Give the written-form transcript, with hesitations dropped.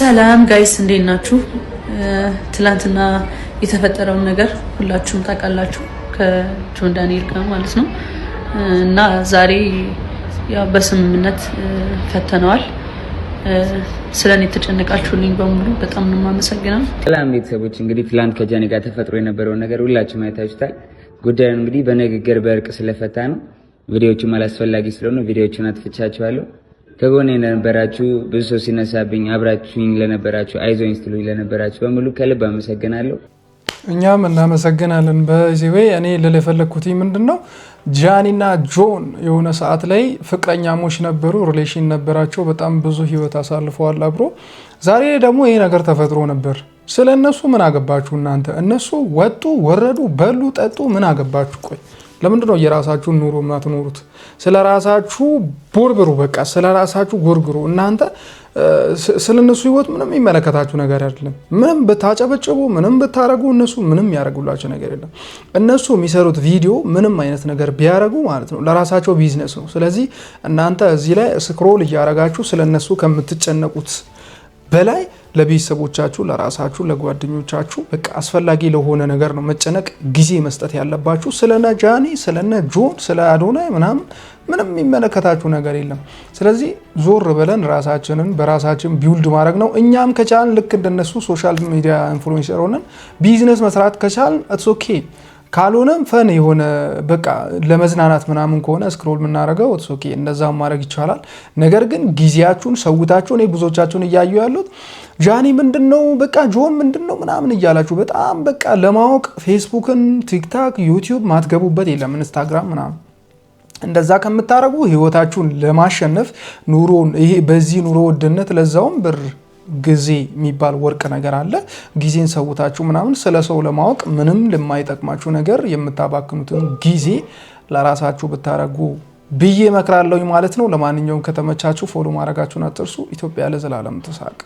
ሰላም ጋይስ እንዴት ናችሁ? ትላንትና የተፈጠረውን ነገር ሁላችሁም ታውቃላችሁ ከጆን ዳንኤል ጋር ማለት ነው። እና ዛሬ ያው በስምምነት ፈተነዋል። ስለኔ ተጨነቃችሁልኝ በሙሉ በጣም ነው የማመሰግነው። ሰላም ቤተሰቦች፣ እንግዲህ ትላንት ከጃኒ ጋር ተፈጥሮ የነበረውን ነገር ሁላችሁም አይታችሁታል። ጉዳዩን እንግዲህ በንግግር በእርቅ ስለፈታ ነው። ቪዲዮዎቹም አላስፈላጊ ስለሆነ ቪዲዮዎቹን አጥፍቻችኋለሁ። ከጎኔ ለነበራችሁ ብዙ ሰው ሲነሳብኝ አብራችሁኝ ለነበራችሁ አይዞኝ ስትሉኝ ለነበራችሁ በሙሉ ከልብ አመሰግናለሁ። እኛም እናመሰግናለን። በዚህ ወይ እኔ ልል የፈለኩት ምንድነው ጃኒና ጆን የሆነ ሰዓት ላይ ፍቅረኛሞች ነበሩ፣ ሪሌሽን ነበራቸው፣ በጣም ብዙ ህይወት አሳልፈዋል አብሮ። ዛሬ ደግሞ ይሄ ነገር ተፈጥሮ ነበር። ስለነሱ ምን አገባችሁ እናንተ? እነሱ ወጡ ወረዱ በሉ ጠጡ ምን አገባችሁ? ቆይ ለምንድነው የራሳችሁን ኑሮ ማትኖሩት? ስለራሳችሁ ቦርብሩ፣ በቃ ስለራሳችሁ ጎርግሩ። እናንተ ስለነሱ ህይወት ምንም የሚመለከታችሁ ነገር አይደለም። ምንም ብታጨበጭቡ ምንም ብታረጉ እነሱ ምንም ያረጉላችሁ ነገር የለም። እነሱ የሚሰሩት ቪዲዮ ምንም አይነት ነገር ቢያረጉ ማለት ነው ለራሳቸው ቢዝነስ ነው። ስለዚህ እናንተ እዚህ ላይ ስክሮል እያረጋችሁ ስለነሱ ከምትጨነቁት በላይ ለቤተሰቦቻችሁ፣ ለራሳችሁ፣ ለጓደኞቻችሁ በቃ አስፈላጊ ለሆነ ነገር ነው መጨነቅ ጊዜ መስጠት ያለባችሁ። ስለነ ጃኒ፣ ስለነ ጆን፣ ስለ አዶናይ ምንም የሚመለከታችሁ ነገር የለም። ስለዚህ ዞር ብለን ራሳችንን በራሳችን ቢውልድ ማድረግ ነው። እኛም ከቻልን ልክ እንደነሱ ሶሻል ሚዲያ ኢንፍሉዌንሰር ሆነን ቢዝነስ መስራት ከቻልን ኢትስ ኦኬ። ካልሆነም ፈን የሆነ በቃ ለመዝናናት ምናምን ከሆነ ስክሮል የምናደርገው ኢትስ ኦኬ፣ እንደዛም ማድረግ ይቻላል። ነገር ግን ጊዜያችሁን ሰውታችሁ እኔ ብዙዎቻችሁን እያዩ ያሉት ጃኒ ምንድነው በቃ ጆን ምንድነው ምናምን እያላችሁ በጣም በቃ ለማወቅ ፌስቡክን፣ ቲክታክ፣ ዩቲዩብ ማትገቡበት የለም፣ ኢንስታግራም ምናምን እንደዛ ከምታረጉ ህይወታችሁን ለማሸነፍ ኑሮን ይሄ በዚህ ኑሮ ውድነት ለዛውም ብር ጊዜ የሚባል ወርቅ ነገር አለ። ጊዜን ሰውታችሁ ምናምን ስለ ሰው ለማወቅ ምንም ለማይጠቅማችሁ ነገር የምታባክኑትን ጊዜ ለራሳችሁ ብታረጉ ብዬ መክራለሁ ማለት ነው። ለማንኛውም ከተመቻችሁ ፎሎ ማድረጋችሁን አትርሱ። ኢትዮጵያ ለዘላለም ትሳቅ።